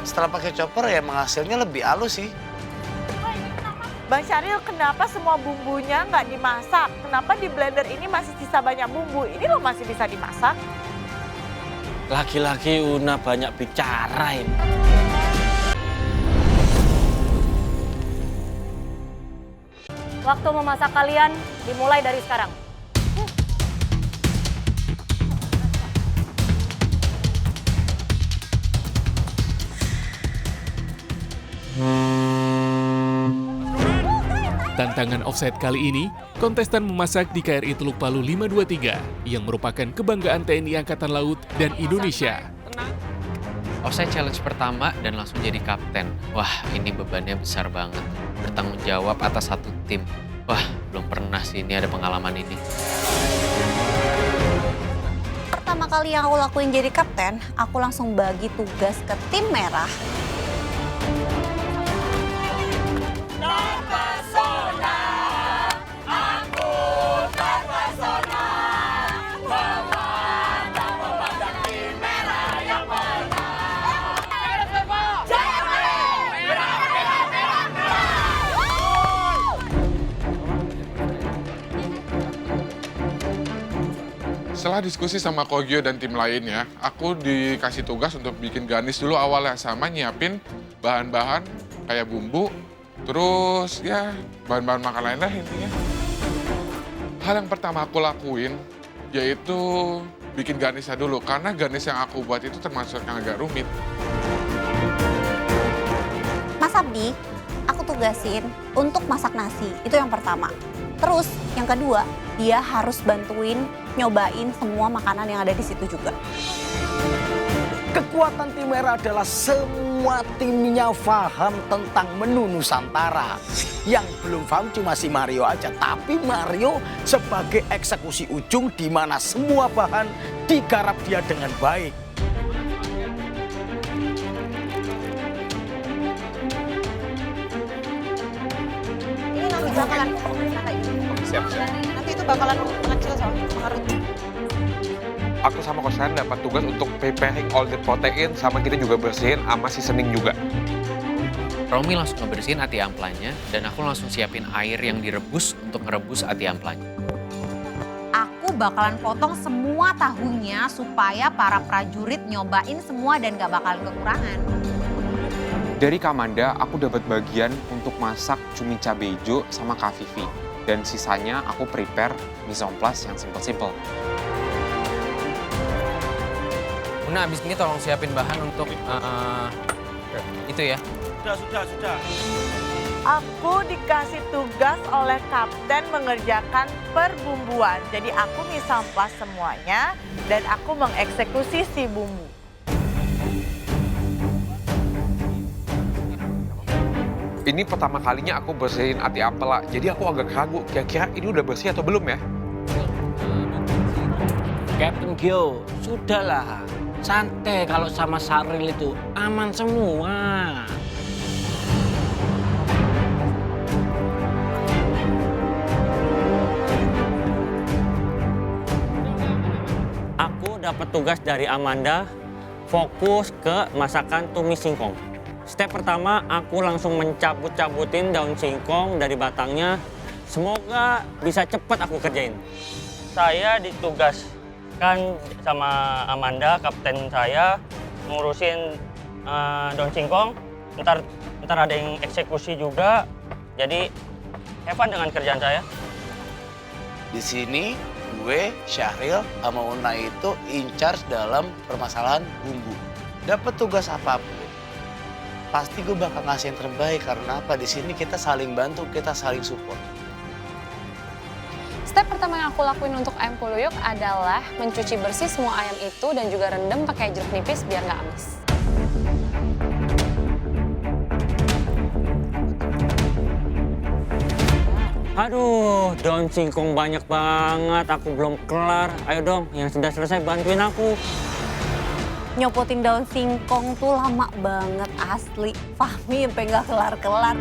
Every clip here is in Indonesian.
setelah pakai chopper ya emang hasilnya lebih halus sih. Bang Syahril, kenapa semua bumbunya nggak dimasak? Kenapa di blender ini masih sisa banyak bumbu? Ini loh masih bisa dimasak. Laki-laki Una banyak bicara ini. Waktu memasak kalian dimulai dari sekarang. Tantangan offside kali ini, kontestan memasak di KRI Teluk Palu 523 yang merupakan kebanggaan TNI Angkatan Laut dan Indonesia. Offside challenge pertama dan langsung jadi kapten. Wah, ini bebannya besar banget. Bertanggung jawab atas satu tim. Wah, belum pernah sih ini ada pengalaman ini. Pertama kali yang aku lakuin jadi kapten, aku langsung bagi tugas ke tim merah. Setelah diskusi sama Kogyo dan tim lainnya, aku dikasih tugas untuk bikin garnish dulu awalnya, sama nyiapin bahan-bahan kayak bumbu, terus ya bahan-bahan makan lain lah intinya. Hal yang pertama aku lakuin yaitu bikin garnishnya dulu, karena garnish yang aku buat itu termasuk yang agak rumit. Mas Abdi, aku tugasin untuk masak nasi, itu yang pertama. Terus yang kedua, dia harus bantuin nyobain semua makanan yang ada di situ juga. Kekuatan tim merah adalah semua timnya paham tentang menu Nusantara. Yang belum paham cuma si Mario aja, tapi Mario sebagai eksekusi ujung di mana semua bahan digarap dia dengan baik. Ini nanti bakalan nanti itu bakalan mengecil soalnya pengaruh. Aku sama kosan dapat tugas untuk preparing all the protein, sama kita juga bersihin sama seasoning juga. Romi langsung ngebersihin ati amplanya dan aku langsung siapin air yang direbus untuk ngerebus ati amplanya. Aku bakalan potong semua tahunya supaya para prajurit nyobain semua dan gak bakalan kekurangan. Dari Kamanda, aku dapat bagian untuk masak cumi cabai hijau sama Kak Vivi. Dan sisanya aku prepare mise en place yang simple-simple. Una, abis ini tolong siapin bahan untuk itu ya. Sudah. Aku dikasih tugas oleh kapten mengerjakan perbumbuan. Jadi aku misamplas semuanya dan aku mengeksekusi si bumbu. Ini pertama kalinya aku bersihin ati ampela, jadi aku agak ragu kira-kira ini udah bersih atau belum ya? Captain Gyo, sudahlah. Santai kalau sama Syahril itu aman semua. Aku dapat tugas dari Amanda, fokus ke masakan tumis singkong. Step pertama, aku langsung mencabut-cabutin daun singkong dari batangnya. Semoga bisa cepat aku kerjain. Saya ditugaskan sama Amanda, kapten saya, ngurusin daun singkong. Ntar ada yang eksekusi juga. Jadi, have fun dengan kerjaan saya. Di sini gue, Syahril, sama Una itu in charge dalam permasalahan bumbu. Dapat tugas apapun, pasti gue bakal ngasih yang terbaik. Karena apa? Di sini kita saling bantu, kita saling support. Step pertama yang aku lakuin untuk ayam kuluyuk adalah mencuci bersih semua ayam itu dan juga rendam pakai jeruk nipis biar nggak amis. Aduh, daun singkong banyak banget, aku belum kelar. Ayo dong, yang sudah selesai bantuin aku. Nyopotin daun singkong tuh lama banget asli. Fahmi sampai nggak kelar-kelar.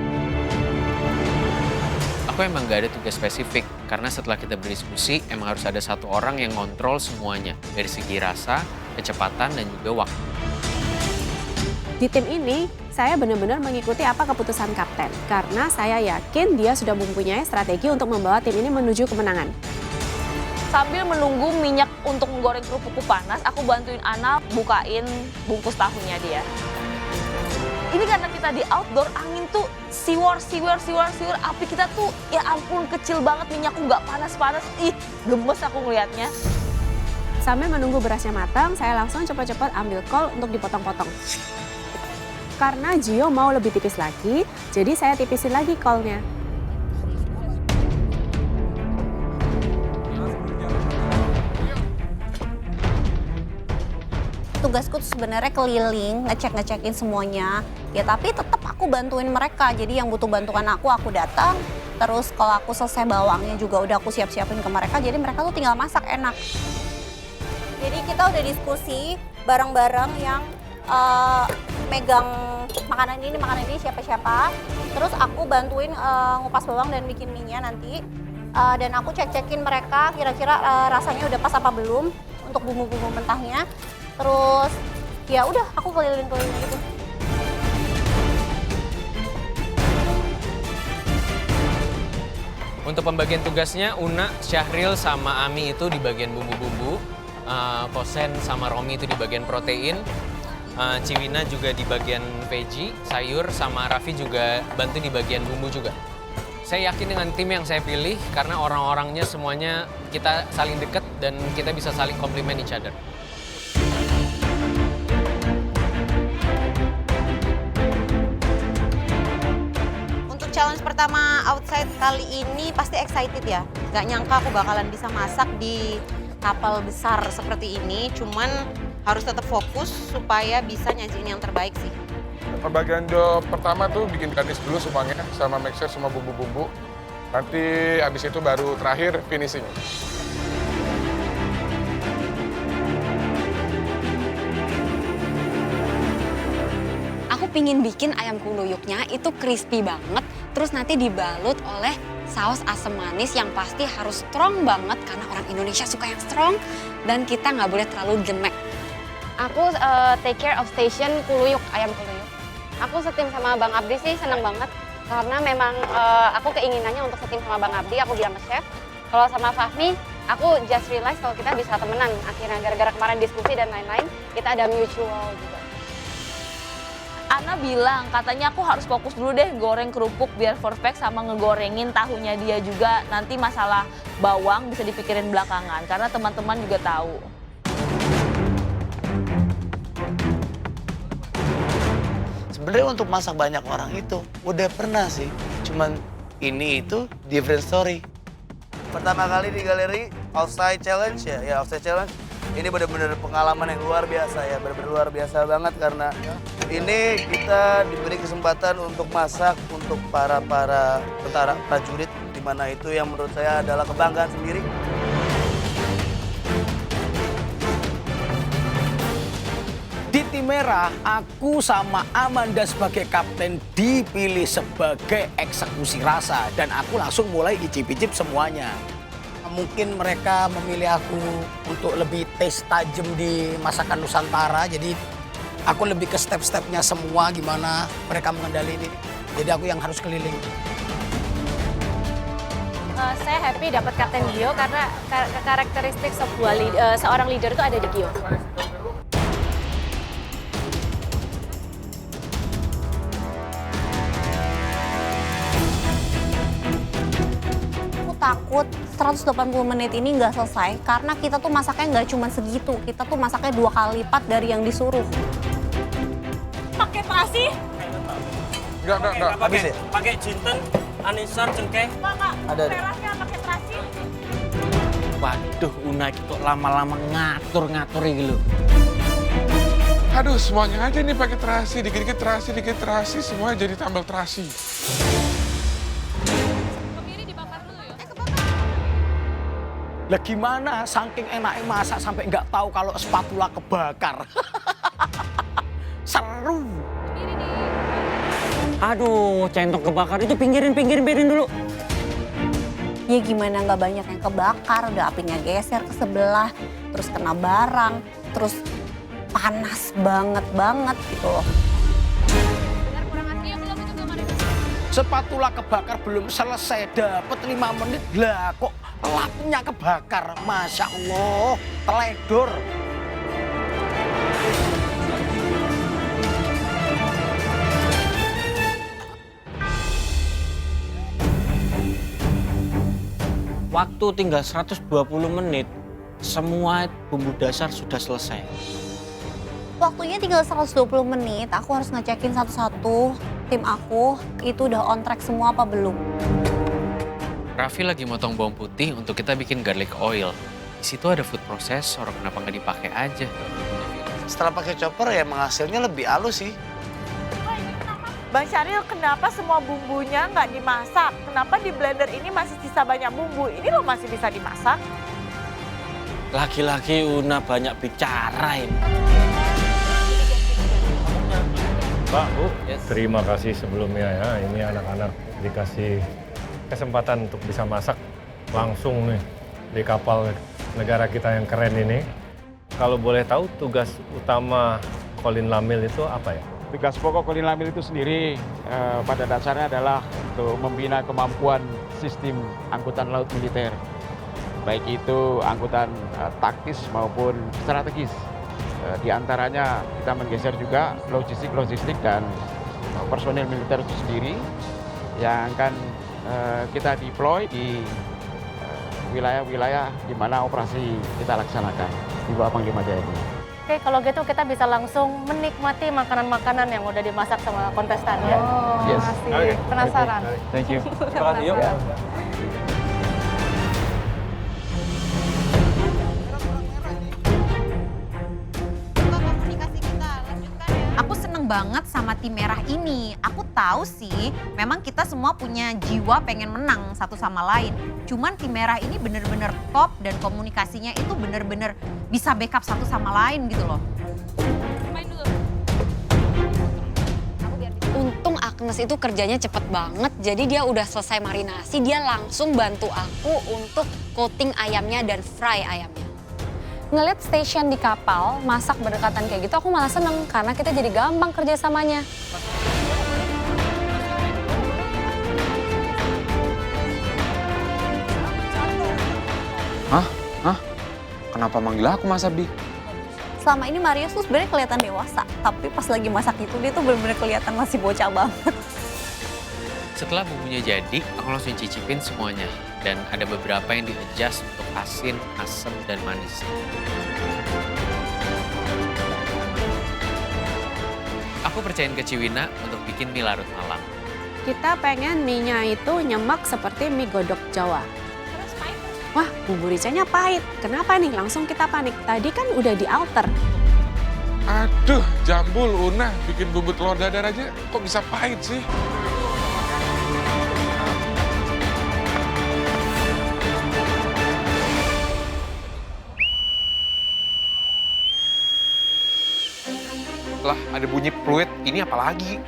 Aku emang gak ada tugas spesifik, karena setelah kita berdiskusi, emang harus ada satu orang yang ngontrol semuanya. Dari segi rasa, kecepatan, dan juga waktu. Di tim ini, saya benar-benar mengikuti apa keputusan kapten. Karena saya yakin dia sudah mempunyai strategi untuk membawa tim ini menuju kemenangan. Sambil menunggu minyak untuk menggoreng kerupukku panas, aku bantuin Ana bukain bungkus tahunya dia. Ini karena kita di outdoor, angin tuh siwar, api kita tuh ya ampun kecil banget, minyakku nggak panas-panas. Ih, gemes aku ngeliatnya. Sambil menunggu berasnya matang, saya langsung cepat-cepat ambil kol untuk dipotong-potong. Karena Gio mau lebih tipis lagi, jadi saya tipisin lagi kolnya. Tugasku tuh sebenarnya keliling, ngecekin semuanya. Ya tapi tetap aku bantuin mereka. Jadi yang butuh bantuan aku datang. Terus kalau aku selesai bawangnya juga udah aku siap-siapin ke mereka. Jadi mereka tuh tinggal masak enak. Jadi kita udah diskusi bareng-bareng yang megang makanan ini siapa-siapa. Terus aku bantuin ngupas bawang dan bikin mie-nya nanti. Dan aku cek-cekin mereka kira-kira rasanya udah pas apa belum untuk bumbu-bumbu mentahnya. Terus ya udah aku keliling-keliling gitu. Untuk pembagian tugasnya, Una, Syahril, sama Ami itu di bagian bumbu-bumbu. Kosen sama Romi itu di bagian protein. Ciwina juga di bagian veggie, sayur, sama Raffi juga bantu di bagian bumbu juga. Saya yakin dengan tim yang saya pilih karena orang-orangnya semuanya kita saling dekat dan kita bisa saling compliment each other. Untuk challenge pertama outside kali ini pasti excited ya. Gak nyangka aku bakalan bisa masak di kapal besar seperti ini, cuman harus tetap fokus supaya bisa nyajiin yang terbaik sih. Pembagian job pertama tuh bikin garnish dulu semuanya sama make sure semua bumbu-bumbu. Nanti habis itu baru terakhir finishing. Aku pingin bikin ayam kuluyuknya itu crispy banget, terus nanti dibalut oleh saus asam manis yang pasti harus strong banget karena orang Indonesia suka yang strong dan kita nggak boleh terlalu gemek. Aku take care of station kuluyuk, ayam kuluyuk. Aku setim sama Bang Abdi sih seneng banget. Karena memang aku keinginannya untuk setim sama Bang Abdi, aku bilang ke chef. Kalau sama Fahmi, aku just realize kalau kita bisa temenan. Akhirnya gara-gara kemarin diskusi dan lain-lain, kita ada mutual juga. Ana bilang katanya aku harus fokus dulu deh goreng kerupuk biar perfect sama ngegorengin tahunya dia juga. Nanti masalah bawang bisa dipikirin belakangan karena teman-teman juga tahu. Sebenarnya untuk masak banyak orang itu udah pernah sih, cuman ini itu different story. Pertama kali di galeri Outside Challenge ya Outside Challenge ini benar-benar pengalaman yang luar biasa ya, benar-benar luar biasa banget karena ini kita diberi kesempatan untuk masak untuk para tentara prajurit, di mana itu yang menurut saya adalah kebanggaan sendiri. Di tim merah, aku sama Amanda sebagai kapten dipilih sebagai eksekusi rasa. Dan aku langsung mulai icip-icip semuanya. Mungkin mereka memilih aku untuk lebih taste tajam di masakan Nusantara. Jadi aku lebih ke step-stepnya semua gimana mereka mengendalikan ini. Jadi aku yang harus keliling. Saya happy dapat Kapten Gio karena karakteristik seorang leader itu ada di Gio. Takut 180 menit ini nggak selesai karena kita tuh masaknya nggak cuma segitu, kita tuh masaknya 2 kali lipat dari yang disuruh. Pakai terasi? Enggak. Habis ya? Pakai jinten, anisar, cengkeh. Ada. Terasnya pakai terasi? Waduh, Una kok lama-lama ngatur-ngatur gitu. Aduh, semuanya aja nih pakai terasi, dikit-dikit terasi, semua jadi tambal terasi. Lah gimana, saking enaknya masak sampai nggak tahu kalau spatula kebakar. Seru. Aduh, centok kebakar itu pinggirin dulu. Ya gimana nggak banyak yang kebakar, udah apinya geser ke sebelah, terus kena barang, terus panas banget gitu loh. Spatula kebakar belum selesai, dapat 5 menit lah kok lapnya kebakar. Masya Allah, teledor. Waktu tinggal 120 menit, semua bumbu dasar sudah selesai. Waktunya tinggal 120 menit, aku harus ngecekin satu-satu tim aku itu udah on track semua apa belum. Raffi lagi motong bawang putih untuk kita bikin garlic oil. Di situ ada food processor, kenapa nggak dipakai aja? Setelah pakai chopper ya emang hasilnya lebih halus sih. Bang Syahril, kenapa semua bumbunya nggak dimasak? Kenapa di blender ini masih sisa banyak bumbu? Ini loh masih bisa dimasak. Laki-laki Una banyak bicara ini. Pak, Bu, terima kasih sebelumnya ya. Ini anak-anak dikasih kesempatan untuk bisa masak langsung nih di kapal negara kita yang keren ini. Kalau boleh tahu tugas utama Colin Lamil itu apa ya? Tugas pokok Colin Lamil itu sendiri pada dasarnya adalah untuk membina kemampuan sistem angkutan laut militer. Baik itu angkutan taktis maupun strategis. Di antaranya kita menggeser juga logistik dan personil militer itu sendiri yang akan kita deploy di wilayah-wilayah di mana operasi kita laksanakan di bawah Panglima TNI. Oke, kalau gitu kita bisa langsung menikmati makanan-makanan yang udah dimasak sama kontestan ya. Yes. Masih penasaran. Thank you. Penasaran. Aku seneng banget sama tim merah ini. Aku tahu sih, memang kita semua punya jiwa pengen menang satu sama lain. Cuman tim merah ini bener-bener top dan komunikasinya itu bener-bener bisa backup satu sama lain gitu loh. Untung Agnes itu kerjanya cepet banget, jadi dia udah selesai marinasi, dia langsung bantu aku untuk coating ayamnya dan fry ayamnya. Ngeliat station di kapal, masak berdekatan kayak gitu, aku malah seneng karena kita jadi gampang kerjasamanya. Hah? Kenapa manggil aku Mas Abi? Selama ini Mario tuh sebenarnya kelihatan dewasa, tapi pas lagi masak itu dia tuh benar-benar kelihatan masih bocah banget. Setelah bumbunya jadi, aku langsung cicipin semuanya. Dan ada beberapa yang di-adjust untuk asin, asam, dan manis. Aku percayain ke Ciwina untuk bikin mie larut malam. Kita pengen mie-nya itu nyemek seperti mie godok Jawa. Wah, bumbu ricanya pahit. Kenapa nih? Langsung kita panik. Tadi kan udah di alter. Aduh, Jambul, Una, bikin bumbu telur dadar aja kok bisa pahit sih? Lah, ada bunyi fluid. Ini apa lagi?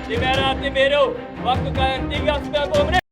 Tim merah, tim biru. Waktu kalian tinggal 90 menit.